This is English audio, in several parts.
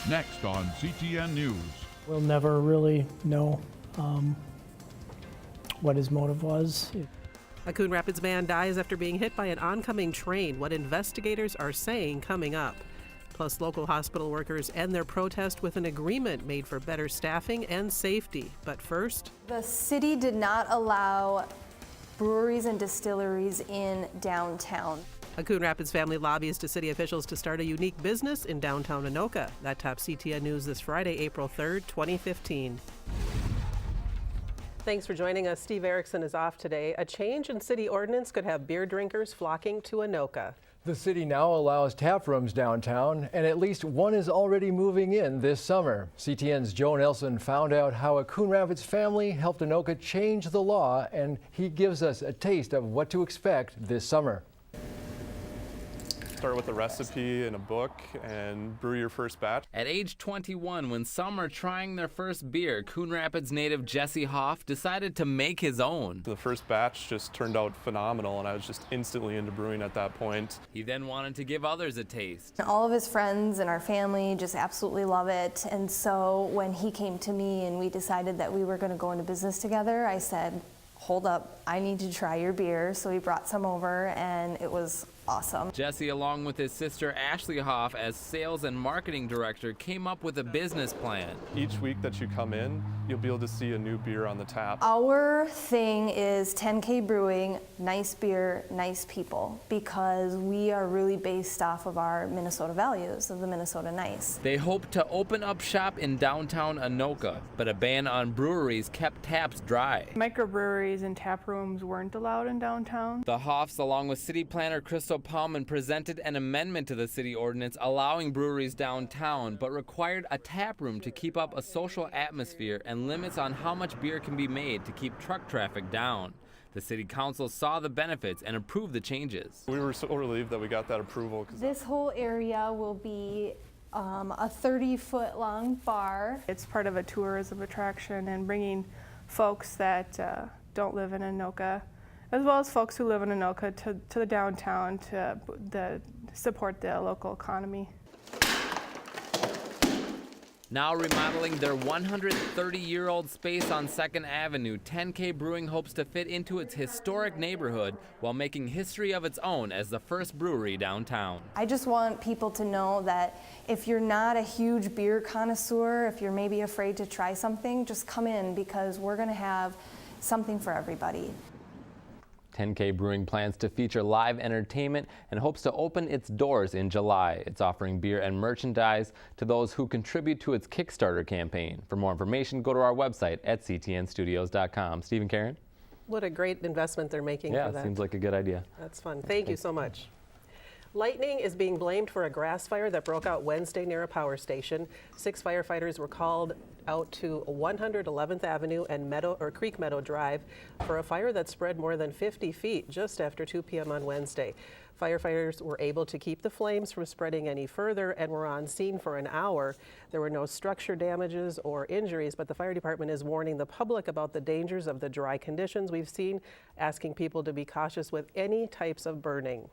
Next on CTN News. We'll never really know what his motive was. A Coon Rapids man dies after being hit by an oncoming train. What investigators are saying coming up. Plus, local hospital workers end their protest with an agreement made for better staffing and safety. But first, the city did not allow breweries and distilleries in downtown. A Coon Rapids family lobbies to city officials to start a unique business in downtown Anoka. That tops CTN News this Friday, April 3rd, 2015. Thanks for joining us. Steve Erickson is off today. A change in city ordinance could have beer drinkers flocking to Anoka. The city now allows tap rooms downtown, and at least one is already moving in this summer. CTN's Joe Nelson found out how a Coon Rapids family helped Anoka change the law, and he gives us a taste of what to expect this summer. Start with a recipe and a book and brew your first batch. At age 21, when some are trying their first beer, Coon Rapids native Jesse Hoff decided to make his own. The first batch just turned out phenomenal, and I was just instantly into brewing at that point. He then wanted to give others a taste. All of his friends and our family just absolutely love it. And so when he came to me and we decided that we were going to go into business together, I said, hold up, I need to try your beer. So he brought some over and it was awesome. Jesse, along with his sister Ashley Hoff as sales and marketing director, came up with a business plan. Each week that you come in, you'll be able to see a new beer on the tap. Our thing is 10K brewing, nice beer, nice people, because we are really based off of our Minnesota values of the Minnesota nice. They hope to open up shop in downtown Anoka, but a ban on breweries kept taps dry. Microbreweries and tap rooms weren't allowed in downtown. The Hoffs, along with city planner Crystal Palman, presented an amendment to the city ordinance allowing breweries downtown, but required a tap room to keep up a social atmosphere and limits on how much beer can be made to keep truck traffic down. The city council saw the benefits and approved the changes. We were so relieved that we got that approval. This whole area will be a 30-foot long bar. It's part of a tourism attraction and bringing folks that don't live in Anoka, as well as folks who live in Anoka, to the downtown to support the local economy. Now remodeling their 130-year-old space on 2nd Avenue, 10K Brewing hopes to fit into its historic neighborhood while making history of its own as the first brewery downtown. I just want people to know that if you're not a huge beer connoisseur, if you're maybe afraid to try something, just come in, because we're going to have something for everybody. 10K Brewing plans to feature live entertainment and hopes to open its doors in July. It's offering beer and merchandise to those who contribute to its Kickstarter campaign. For more information, go to our website at ctnstudios.com. Steve and Karen? what a great investment they're making for that. Yeah, seems like a good idea. That's fun. Thank you so much. Lightning is being blamed for a grass fire that broke out Wednesday near a power station. 6 firefighters were called out to 111th Avenue and Creek Meadow Drive for a fire that spread more than 50 feet just after 2 p.m. on Wednesday. Firefighters were able to keep the flames from spreading any further and were on scene for an hour. There were no structure damages or injuries, but the fire department is warning the public about the dangers of the dry conditions we've seen, asking people to be cautious with any types of burning.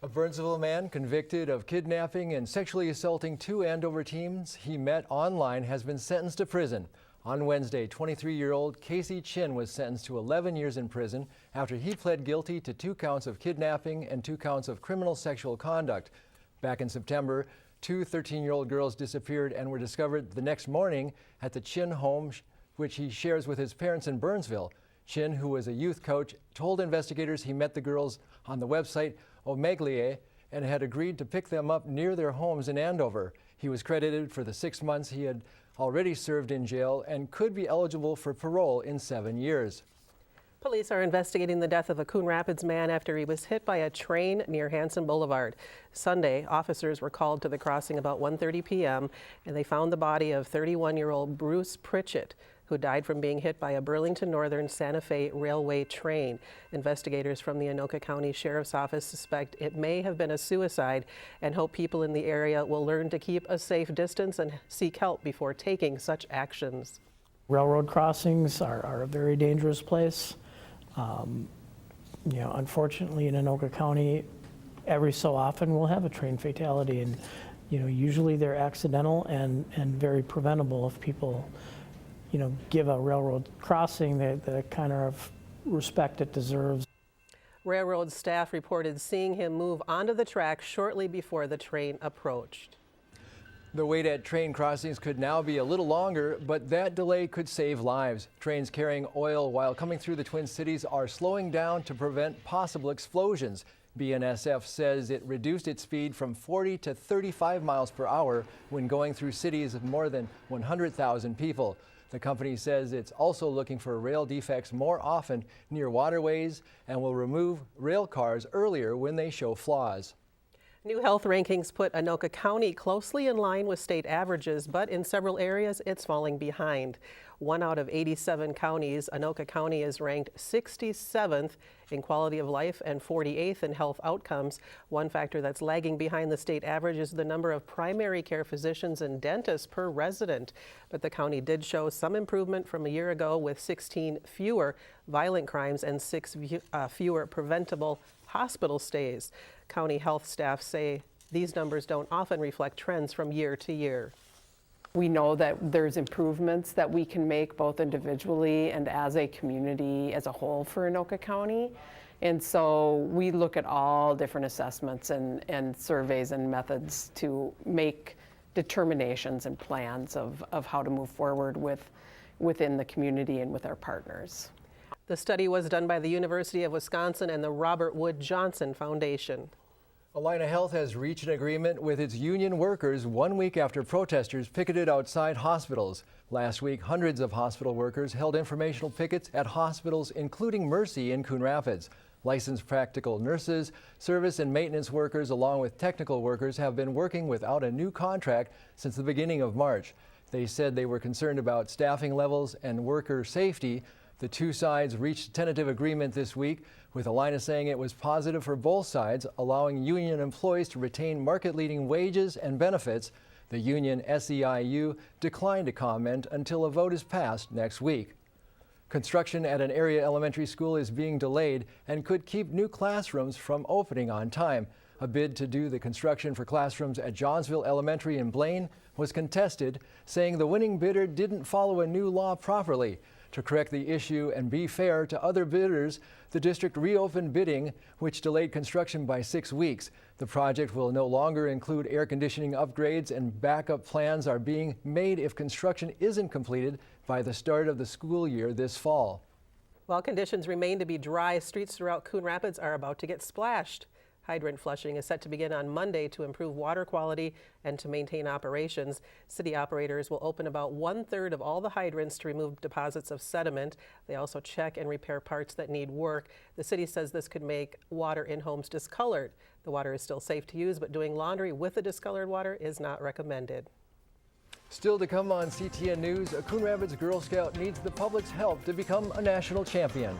A Burnsville man convicted of kidnapping and sexually assaulting 2 Andover teens he met online has been sentenced to prison. On Wednesday, 23-year-old Casey Chin was sentenced to 11 years in prison after he pled guilty to 2 counts of kidnapping and 2 counts of criminal sexual conduct. Back in September, 2 13-year-old girls disappeared and were discovered the next morning at the Chin home, which he shares with his parents in Burnsville. Chin, who was a youth coach, told investigators he met the girls on the website Omegle and had agreed to pick them up near their homes in Andover. He was credited for the 6 months he had already served in jail and could be eligible for parole in 7 years. Police are investigating the death of a Coon Rapids man after he was hit by a train near Hanson Boulevard. Sunday, officers were called to the crossing about 1:30 p.m. and they found the body of 31-year-old Bruce Pritchett, who died from being hit by a Burlington Northern Santa Fe Railway train. Investigators from the Anoka County Sheriff's Office suspect it may have been a suicide and hope people in the area will learn to keep a safe distance and seek help before taking such actions. Railroad crossings are a very dangerous place. Unfortunately in Anoka County, every so often we'll have a train fatality, and Usually they're accidental and very preventable if people, give a railroad crossing the kind of respect it deserves. Railroad staff reported seeing him move onto the track shortly before the train approached. The wait at train crossings could now be a little longer, but that delay could save lives. Trains carrying oil while coming through the Twin Cities are slowing down to prevent possible explosions. BNSF says it reduced its speed from 40 to 35 miles per hour when going through cities of more than 100,000 people. The company says it's also looking for rail defects more often near waterways and will remove rail cars earlier when they show flaws. New health rankings put Anoka County closely in line with state averages, but in several areas it's falling behind. 1 out of 87 counties, Anoka County is ranked 67th in quality of life and 48th in health outcomes. One factor that's lagging behind the state average is the number of primary care physicians and dentists per resident. But the county did show some improvement from a year ago with 16 fewer violent crimes and 6 fewer preventable hospital stays. County health staff say these numbers don't often reflect trends from year to year. We know that there's improvements that we can make both individually and as a community as a whole for Anoka County. And so we look at all different assessments and surveys and methods to make determinations and plans of how to move forward within the community and with our partners. The study was done by the University of Wisconsin and the Robert Wood Johnson Foundation. Allina Health has reached an agreement with its union workers 1 week after protesters picketed outside hospitals. Last week, hundreds of hospital workers held informational pickets at hospitals, including Mercy in Coon Rapids. Licensed practical nurses, service and maintenance workers, along with technical workers, have been working without a new contract since the beginning of March. They said they were concerned about staffing levels and worker safety. The two sides reached a tentative agreement this week, with Allina saying it was positive for both sides, allowing union employees to retain market-leading wages and benefits. The union SEIU declined to comment until a vote is passed next week. Construction at an area elementary school is being delayed and could keep new classrooms from opening on time. A bid to do the construction for classrooms at Johnsville Elementary in Blaine was contested, saying the winning bidder didn't follow a new law properly. To correct the issue and be fair to other bidders, the district reopened bidding, which delayed construction by 6 weeks. The project will no longer include air conditioning upgrades, and backup plans are being made if construction isn't completed by the start of the school year this fall. While conditions remain to be dry, streets throughout Coon Rapids are about to get splashed. Hydrant flushing is set to begin on Monday to improve water quality and to maintain operations. City operators will open about 1/3 of all the hydrants to remove deposits of sediment. They also check and repair parts that need work. The city says this could make water in homes discolored. The water is still safe to use, but doing laundry with the discolored water is not recommended. Still to come on CTN News, a Coon Rapids Girl Scout needs the public's help to become a national champion.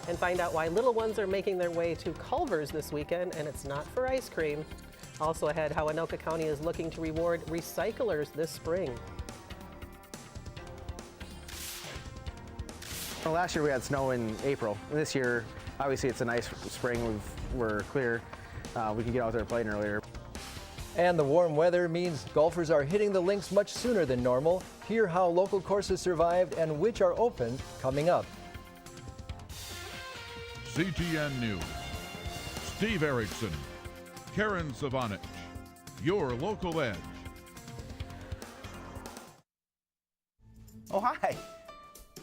And find out why little ones are making their way to Culver's this weekend, and it's not for ice cream. Also ahead, how Anoka County is looking to reward recyclers this spring. Well, last year we had snow in April. This year, obviously it's a nice spring. We're clear. We can get out there playing earlier. And the warm weather means golfers are hitting the links much sooner than normal. Hear how local courses survived and which are open coming up. CTN News. Steve Erickson, Karen Savanich, your local edge. Oh, hi.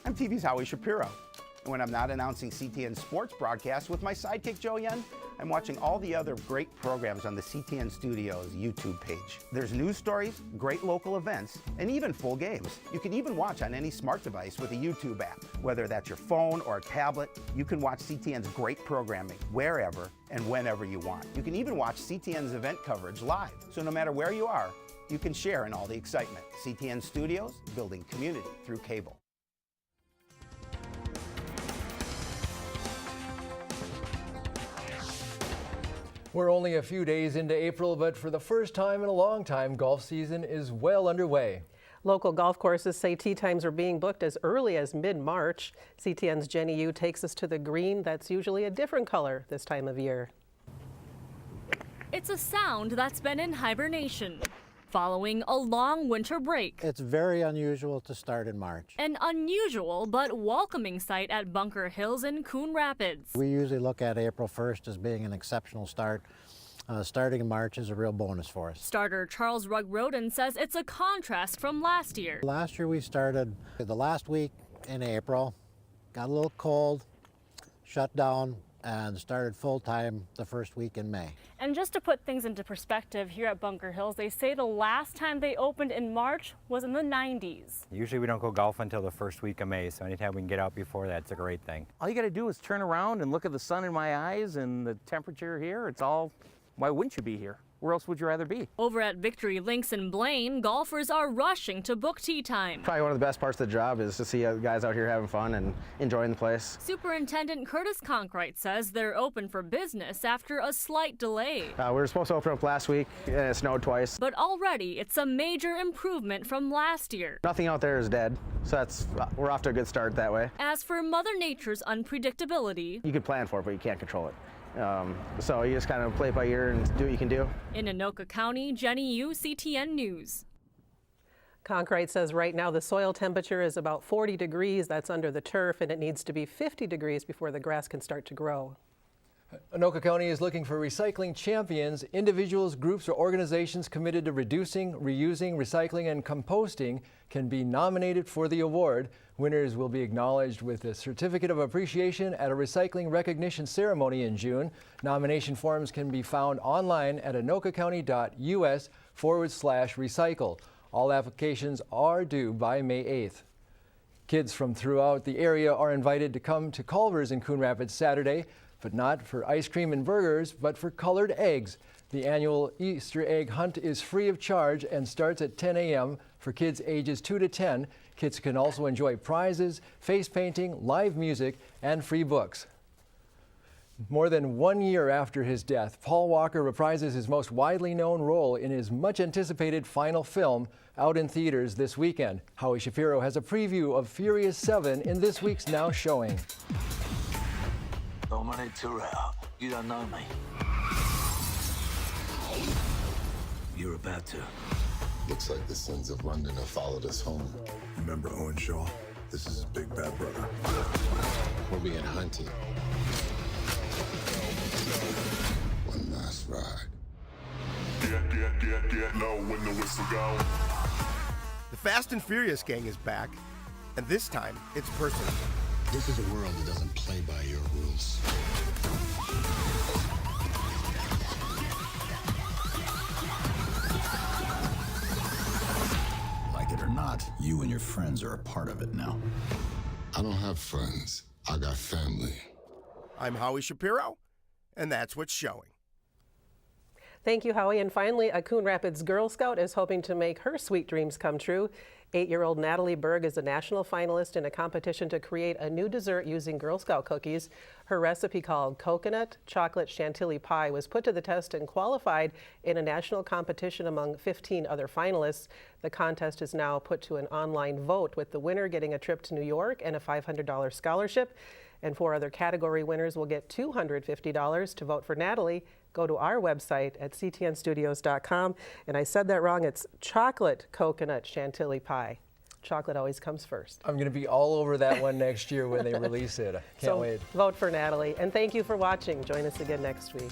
I'm TV's Howie Shapiro. And when I'm not announcing CTN sports broadcasts with my sidekick Joe Yen, I'm watching all the other great programs on the CTN Studios YouTube page. There's news stories, great local events, and even full games. You can even watch on any smart device with a YouTube app. Whether that's your phone or a tablet, you can watch CTN's great programming wherever and whenever you want. You can even watch CTN's event coverage live. So no matter where you are, you can share in all the excitement. CTN Studios, building community through cable. We're only a few days into April, but for the first time in a long time, golf season is well underway. Local golf courses say tee times are being booked as early as mid-March. CTN's Jenny Yu takes us to the green that's usually a different color this time of year. It's a sound that's been in hibernation. following a long winter break. It's very unusual to start in March. An unusual but welcoming sight at Bunker Hills in Coon Rapids. We usually look at April 1st as being an exceptional start. Starting in March is a real bonus for us. Starter Charles Rugg-Roden says it's a contrast from last year. Last year we started the last week in April, got a little cold, shut down, and started full-time the first week in May. And just to put things into perspective, here at Bunker Hills, they say the last time they opened in March was in the 90s. Usually we don't go golf until the first week of May, so anytime we can get out before that, it's a great thing. All you got to do is turn around and look at the sun in my eyes and the temperature here. It's all, why wouldn't you be here? Where else would you rather be? Over at Victory Links in Blaine, golfers are rushing to book tee time. Probably one of the best parts of the job is to see guys out here having fun and enjoying the place. Superintendent Curtis Conkright says they're open for business after a slight delay. We were supposed to open up last week and it snowed twice. But already it's a major improvement from last year. Nothing out there is dead, so we're off to a good start that way. As for Mother Nature's unpredictability, you can plan for it, but you can't control it. So you just kind of play it by ear and do what you can do. In Anoka County, Jenny Yu, CTN News. Conkright says right now the soil temperature is about 40 degrees. That's under the turf, and it needs to be 50 degrees before the grass can start to grow. Anoka County is looking for recycling champions, individuals, groups, or organizations committed to reducing, reusing, recycling, and composting can be nominated for the award. Winners will be acknowledged with a certificate of appreciation at a recycling recognition ceremony in June. Nomination forms can be found online at anokacounty.us/recycle. All applications are due by May 8th. Kids from throughout the area are invited to come to Culver's in Coon Rapids Saturday, but not for ice cream and burgers, but for colored eggs. The annual Easter egg hunt is free of charge and starts at 10 a.m. for kids ages 2 to 10. Kids can also enjoy prizes, face painting, live music, and free books. More than 1 year after his death, Paul Walker reprises his most widely known role in his much-anticipated final film, out in theaters this weekend. Howie Shapiro has a preview of Furious 7 in this week's Now showing. Dominic Toretto, you don't know me. You're about to. Looks like the sins of London have followed us home. Remember Owen Shaw? This is his big bad brother. We're being hunted. One last ride. Get low when the whistle goes. The Fast and Furious gang is back, and this time it's personal. This is a world that doesn't play by your rules. Like it or not, you and your friends are a part of it now. I don't have friends. I got family. I'm Howie Shapiro, and that's what's showing. Thank you, Howie. And finally, a Coon Rapids Girl Scout is hoping to make her sweet dreams come true. 8-year-old Natalie Berg is a national finalist in a competition to create a new dessert using Girl Scout cookies. Her recipe, called Coconut Chocolate Chantilly Pie, was put to the test and qualified in a national competition among 15 other finalists. The contest is now put to an online vote, with the winner getting a trip to New York and a $500 scholarship. And 4 other category winners will get $250. To vote for Natalie, go to our website at ctnstudios.com. And I said that wrong. It's chocolate coconut chantilly pie. Chocolate always comes first. I'm going to be all over that one next year when they release it. I can't wait. Vote for Natalie. And thank you for watching. Join us again next week.